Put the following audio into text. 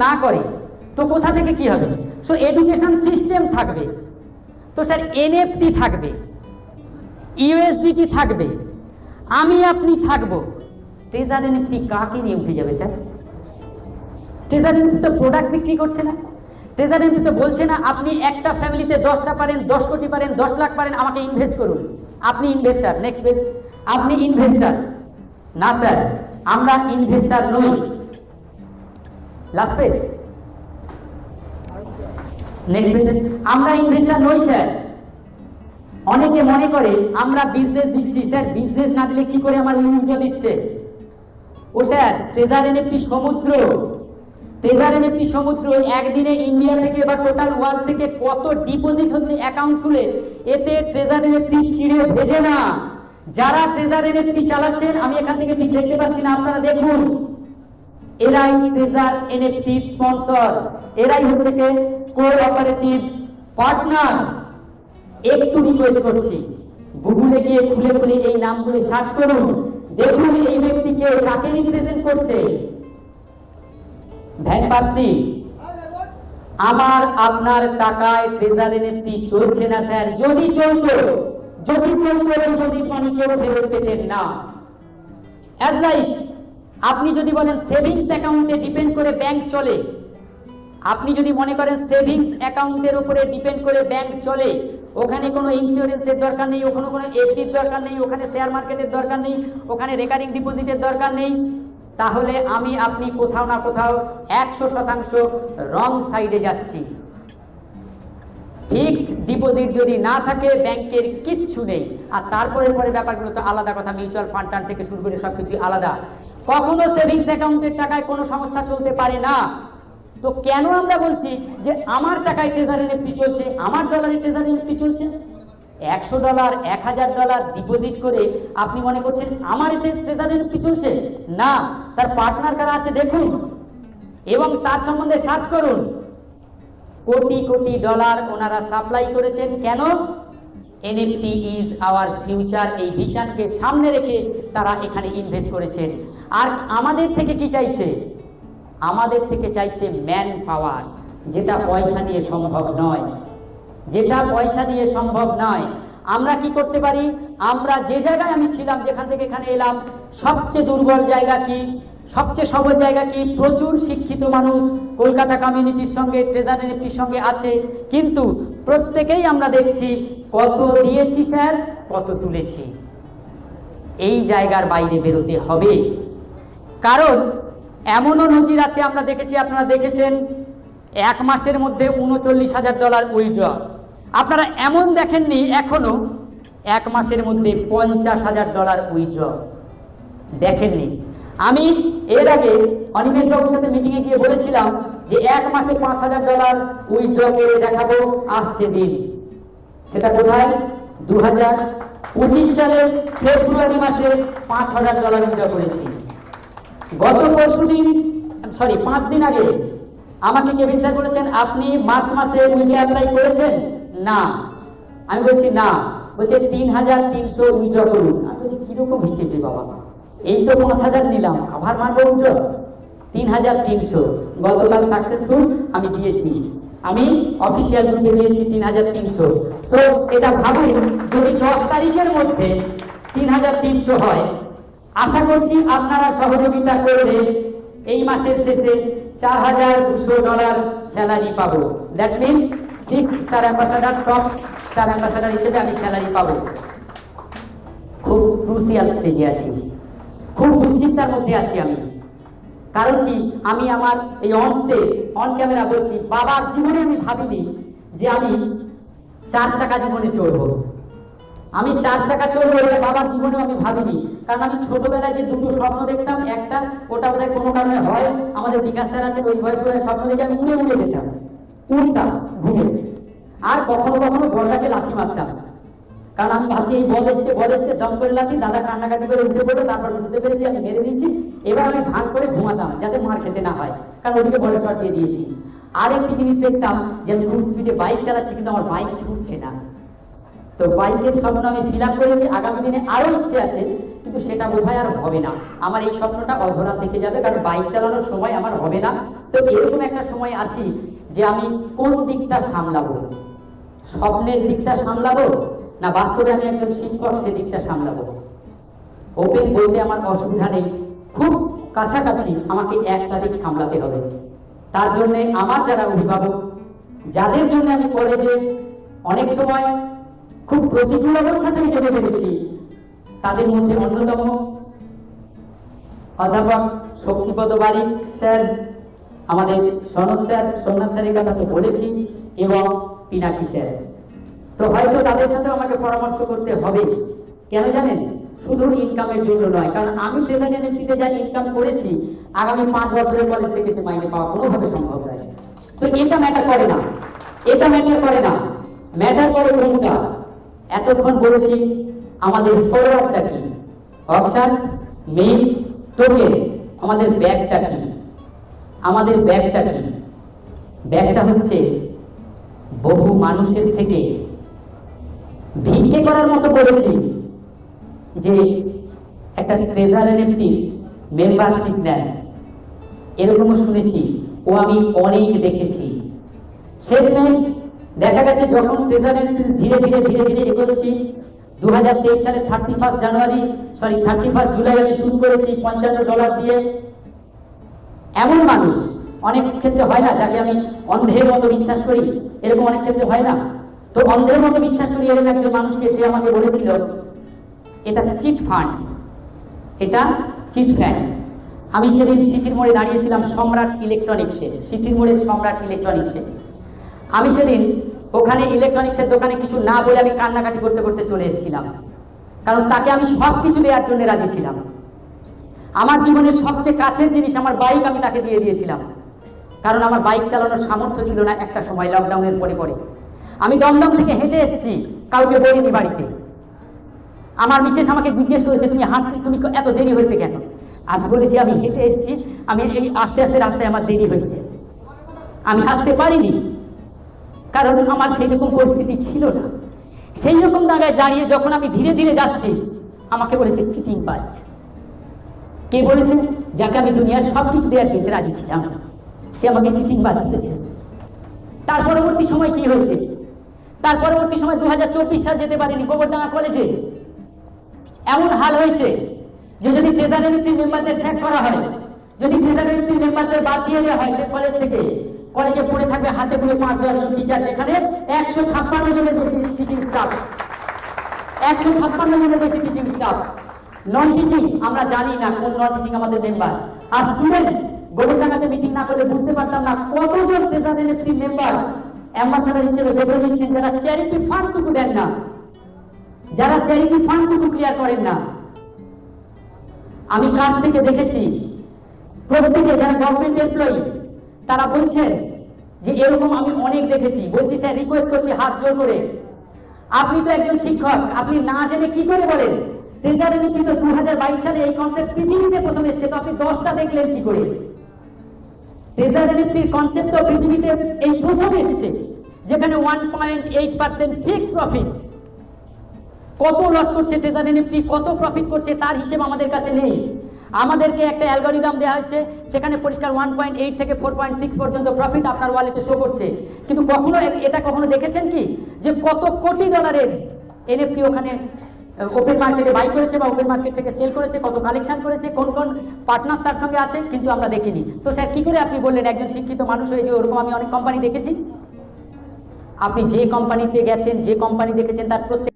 না করে তো কোথা থেকে কি হবে? সো এডুকেশন সিস্টেম থাকবে, তো স্যার এনএফটি থাকবে, ইউএসডিটি থাকবে, আমি আপনি থাকবো, ট্রেজার এনএফটি কাকে নিয়ে উঠে যাবে স্যার? ট্রেজার এনএফটি তো প্রোডাক্ট বিক্রি করছে না, ট্রেজার এনএফটি তো বলছে না আপনি একটা ফ্যামিলিতে 10টা পারেন, 10 কোটি পারেন, 10 লাখ পারেন, আমাকে ইনভেস্ট করুন, আপনি ইনভেস্টার। নেক্সট পেজ, আপনি ইনভেস্টার না স্যার, আমরা ইনভেস্টার নই। লাস্ট পেজ, নেক্সট পেজ, আমরা ইনভেস্টার নই স্যার। অনেকে মনে করে আমরা বিজনেস দিচ্ছি, স্যার বিজনেস না দিলে কি করে আমার উল্টো দিচ্ছে? ও স্যার ট্রেজার এনএফটি সমুদ্র, ট্রেজার এনএফটি সমুদ্র। একদিনে ইন্ডিয়া থেকে বা টোটাল ওয়ার্ল্ড থেকে কত ডিপোজিট হচ্ছে অ্যাকাউন্ট খুলে, এতে ট্রেজার এনএফটি ছিঁড়ে ভেজে না। যারা ট্রেজার এনএফটি চালাচ্ছেন, আমি এখান থেকে ঠিক দেখতে পাচ্ছি না, আপনারা দেখুন, এরাই ট্রেজার এনএফটি স্পন্সর, এরাই হচ্ছে কে কোঅপারেটিভ পার্টনার। একটু রিকোয়েস্ট করছি, গুগলে গিয়ে খুলে খুলে এই নামগুলো সার্চ করুন, দেখুন এই ব্যক্তিকে কাকে রিপ্রেজেন্ট করছে। ভ্যান পার্সি, আমার আপনার টাকায় ট্রেজার এনএফটি চলছে না স্যার। যদি চলতো যদি পানি কেউ ফেরত পেতেন না। অ্যাজ লাইক আপনি যদি বলেন সেভিংস অ্যাকাউন্টে ডিপেন্ড করে ব্যাংক চলে, আপনি যদি মনে করেন সেভিংস অ্যাকাউন্টের উপরে ডিপেন্ড করে ব্যাংক চলে, ওখানে কোনো ইন্স্যুরেন্সের দরকার নেই, ওখানে কোনো এফডির দরকার নেই, ওখানে শেয়ার মার্কেটের দরকার নেই, ওখানে রেকারিং ডিপোজিটের দরকার নেই, তাহলে আমি আপনি কোথাও না কোথাও 100% রং সাইডে যাচ্ছি। ফিক্সড ডিপোজিট যদি না থাকে, ব্যাংকের কিচ্ছু নেই। আর তারপরে পরে ব্যাপারগুলো তো আলাদা কথা, মিউচুয়াল ফান্ড টান্ড থেকে শুরু করে সবকিছু আলাদা। কখনো সেভিংস অ্যাকাউন্টের টাকায় কোনো সংস্থা চলতে পারে না। তো কেন আমরা বলছি যে আমার টাকায় ট্রেজার এনএফটি চলছে, আমার ডলারে ট্রেজার এনএফটি চলছে? $100, $1000 ডিপোজিট করে আপনি মনে করছেন আমার এতে ট্রেজার এনএফটি চলছে না? তার পার্টনার কারা আছে দেখুন, এবং তার সম্বন্ধে সার্চ করুন। কোটি কোটি ডলার ওনারা সাপ্লাই করেছেন। কেন? এনএফটি ইজ আওয়ার ফিউচার, এই ভিশনকে সামনে রেখে তারা এখানে ইনভেস্ট করেছেন। আর আমাদের থেকে কি চাইছে? আমাদের থেকে চাইছে ম্যান পাওয়ার, যেটা পয়সা দিয়ে সম্ভব নয়, যেটা পয়সা দিয়ে সম্ভব নয়। আমরা কি করতে পারি? আমরা যে জায়গায় আমি ছিলাম, যেখান থেকে এখানে এলাম, সবচেয়ে দুর্বল জায়গা কি, সবচেয়ে সবল জায়গা কি? প্রচুর শিক্ষিত মানুষ কলকাতা কমিউনিটির সঙ্গে, ট্রেজার এনএফটির সঙ্গে আছে, কিন্তু প্রত্যেকেই আমরা দেখছি কত দিয়েছি স্যার, কত তুলেছি। এই জায়গার বাইরে বেরোতে হবে, কারণ এমনও নজির আছে, আমরা দেখেছি, আপনারা দেখেছেন, 1 মাসের মধ্যে $39,000 উইথড্র। আপনারা এমন দেখেননি এখনো 1 মাসের মধ্যে $50,000 উইথড্র দেখেননি। আমি এর আগে অনিমেষ বাবুর সাথে মিটিংয়ে গিয়ে বলেছিলাম যে 1 মাসে $5,000 উইথড্র করে দেখাবো, আসছে দিন। সেটা কোথায়? 2025 সালের ফেব্রুয়ারি মাসে $5,000 উইথড্র করেছি। গত পরশুদিন, সরি 5 দিন আগে আমাকে কেভিন স্যার বলেছেন আপনি মার্চ মাসে উইথড্র অ্যাপ্লাই করেছেন না? আমি বলছি না। বলছে 3,300 উইথড্র করুন। আমি বলছি কিরকম হিসেব বাবা, এই তো 5,000 নিলাম, আবার মারবো উইথড্র? 3,300 গতকাল সাকসেসফুল আমি দিয়েছি, আমি অফিসিয়াল গ্রুপে দিয়েছি 3,300। সো এটা ভাবুন, যদি 10 তারিখের মধ্যে 3,300 হয়, আশা করছি আপনারা সহযোগিতা করলে এই মাসের শেষে $4,200 স্যালারি পাবো। That means 6 star ambassador, top star ambassador হিসেবে আমি স্যালারি পাবো। খুব ক্রুশিয়াল স্টেজে আছি, খুব দুশ্চিন্তার মধ্যে আছি আমি। কারণ কি, আমি আমার এই অন স্টেজ, অন ক্যামেরা বলছি, বাবার জীবনে আমি ভাবিনি যে আমি 4 চাকা জীবনে চড়বো। আমি 4 চাকা চড়বো এটা বাবার জীবনেও আমি ভাবিনি। কারণ আমি ছোটবেলায় যে দুটো স্বপ্ন দেখতাম, একটা ওটা বোধহয় কোনো কারণে হয়, আমাদের বিকাশ স্যার আছে, ওই বয়স করে স্বপ্ন দেখে আমি উড়ে যেতাম, উড়তাম ঘুরে, আর কখনো কখনো বলটাকে লাথি মারতাম। কারণ আমি ভাবছি এই বল এসছে দম করে লাথি, দাদা কান্নাকাটি করে উঠে পড়লো, তারপর বুঝতে পেরেছি আমি মেরে দিয়েছি, এবার আমি ভাগ করে ঘুমাতাম যাতে মার খেতে না হয়, কারণ ওদিকে বলের শট দিয়ে দিয়েছি। আর একটি জিনিস দেখতাম যে আমি খুব স্পিডে বাইক চালাচ্ছি, কিন্তু আমার বাইক ছুটছে না। তো বাইকের স্বপ্ন আমি ফিল আপ করেছি, আগামী দিনে আরো ইচ্ছে আছে, কিন্তু সেটা বোধহয় আর হবে না। আমার এই স্বপ্নটা অধরা থেকে যাবে, কারণ বাইক চালানোর সময় আমার হবে না। তো এরকম একটা সময় আছি যে আমি কোন দিকটা সামলাবো, স্বপ্নের দিকটা সামলাবো না বাস্তবে আমি একজন শিক্ষক সেদিকটা সামলাবো। ওপেন বলতে আমার অসুবিধা নেই, খুব কাছাকাছি আমাকে একটা দিক সামলাতে হবে। তার জন্য আমার যারা অভিভাবক, যাদের জন্য আমি কলেজে অনেক সময় খুব প্রতিকূল অবস্থাতেই যেতে পেরেছি, তাদের মধ্যে অন্যতম অধ্যাপক শক্তিপদ বাড়ি স্যার, আমাদের সনদ স্যার, সোমনাথ স্যারের কথা তো বলেছি, এবং পিনাকি স্যার। তো হয়তো তাদের সাথে আমাকে পরামর্শ করতে হবে। কেন জানেন? শুধু ইনকামের জন্য নয়, কারণ আমি ট্রেজারি এনএফটিতে যা ইনকাম করেছি, আগামী 5 বছরের কলেজ থেকে সে মাইনে পাওয়া কোনোভাবে সম্ভব নয়। তো এটা ম্যাটার করে না, এটা ম্যাটার করে না, ম্যাটার করে কোনটা। এতক্ষণ বলেছি আমাদের ফরওয়ার্ডটা কি, অপশন, মেইন, টোকেন। আমাদের ব্যাগটা কি? আমাদের ব্যাগটা কি? ব্যাগটা হচ্ছে বহু মানুষের থেকে ভিক্ষে করার মতো করেছি, যে একটা ট্রেজার এনএফটি মেম্বারশিপ নেন, এরকমও শুনেছি, ও আমি অনেক দেখেছি। শেষমেশ দেখা গেছে যখন ট্রেজার এনএফটি ধীরে ধীরে ধীরে ধীরে এগোচ্ছি, 2023 সালে 31 জুলাই আমি শুরু করেছি $55 দিয়ে। এমন মানুষ অনেক ক্ষেত্রে হয় না, যাকে আমি অন্ধের মতো বিশ্বাস করি, এরকম অনেক ক্ষেত্রে হয় না। তো অন্ধের মতো বিশ্বাস করি এরকম একজন মানুষকে, সে আমাকে বলেছিল এটা চিট ফান্ড, এটা চিট ফান্ড। আমি সেদিন সিটির মোড়ে দাঁড়িয়েছিলাম সম্রাট ইলেকট্রনিক্সে, সিটির মোড়ে সম্রাট ইলেকট্রনিক্সে। আমি সেদিন ওখানে ইলেকট্রনিক্সের দোকানে কিছু না বলে আমি কান্নাকাটি করতে করতে চলে এসেছিলাম, কারণ তাকে আমি সব কিছু দেওয়ার জন্য রাজি ছিলাম। আমার জীবনের সবচেয়ে কাছের জিনিস আমার বাইক আমি তাকে দিয়ে দিয়েছিলাম, কারণ আমার বাইক চালানোর সামর্থ্য ছিল না একটা সময়, লকডাউনের পরে পরে। আমি দমদম থেকে হেঁটে এসেছি, কাউকে বলিনি বাড়িতে। আমার মিসেস আমাকে জিজ্ঞেস করেছে তুমি হাঁটছি, তুমি এত দেরি হয়েছে কেন? আমি বলেছি আমি হেঁটে এসেছি, আমি এই আস্তে আস্তে রাস্তায় আমার দেরি হয়েছে। আমি আসতে পারিনি, কারণ আমার সেই রকম পরিস্থিতি ছিল না। সেই রকম জায়গায় দাঁড়িয়ে যখন আমি ধীরে ধীরে যাচ্ছি, আমাকে বলেছে চিটিং বাজ। কে বলেছে? যাকে আমি দুনিয়ার সব কিছু দেওয়ার জন্য রাজি ছিলাম, সে আমাকে চিটিং বাজ দিতেছে। তার পরবর্তী সময় কি হয়েছে? তার পরবর্তী সময় 2024 সাল যেতে পারিনি গোবরডাঙ্গা কলেজে। এমন হাল হয়েছে যে যদি ট্রেজারি এনএফটির মেম্বারদের স্যাক করা হয়, যদি ট্রেজারি এনএফটির মেম্বারদের বাদ দিয়ে দেওয়া হয় কলেজ থেকে, কলেজে পড়ে থাকবে হাতে পুরো 5-10 জন টিচার, যেখানে 156 জনের বেশি টিচিং স্টাফ, 156 জনের বেশি টিচিং স্টাফ। নন টিচিং আমরা জানি না কোন নন টিচিং আমাদের মেম্বার। আর স্টুডেন্ট গোবরডাঙ্গাতে মিটিং না করলে বুঝতে পারতাম না কতজন ট্রেজারি এনএফটির মেম্বার অ্যাম্বাসাডার হিসেবে বেতন নিচ্ছেন, যারা চ্যারিটি ফান্ডটুকু দেন না, যারা চ্যারিটি ফান্ডটুকু ক্লিয়ার করেন না। আমি কাজ থেকে দেখেছি প্রত্যেকে যারা গভর্নমেন্ট এমপ্লয়ি, তারা বলছেন যে এরকম আমি অনেক দেখেছি। বলছি স্যার, রিকোয়েস্ট করছি হাত জোর করে, আপনি তো একজন শিক্ষক, আপনি না জেনে কি করে বলেন ট্রেজারি এনএফটি তো 2022 সালে এই কনসেপ্ট পৃথিবীতে প্রথম এসেছে, তো আপনি 10টা দেখলেন কি করে? ট্রেজারি এনএফটির কনসেপ্ট তো পৃথিবীতে এই প্রথম এসেছে, যেখানে 1.8% ফিক্সড প্রফিট। কত লস করছে ট্রেজারি এনএফটি, কত প্রফিট করছে তার হিসেব আমাদের কাছে নেই। আমাদেরকে একটা অ্যালগরিদম দেওয়া হয়েছে, সেখানে পরিষ্কার 1.8 থেকে 4.6 পর্যন্ত প্রফিট আপনার ওয়ালেটে শো করছে। কিন্তু কখনো এটা কখনো দেখেছেন কি যে কত কোটি ডলারের এনএফটি ওখানে ওপেন মার্কেটে বাই করেছে বা ওপেন মার্কেট থেকে সেল করেছে, কত কালেকশন করেছে, কোন কোন পার্টনার তার সঙ্গে আছে? কিন্তু আমরা দেখিনি। তো স্যার কি করে আপনি বললেন একজন শিক্ষিত মানুষ হয়ে যে ওরকম আমি অনেক কোম্পানি দেখেছি? আপনি যে কোম্পানিতে গেছেন, যে কোম্পানি দেখেছেন, তার প্রত্যেক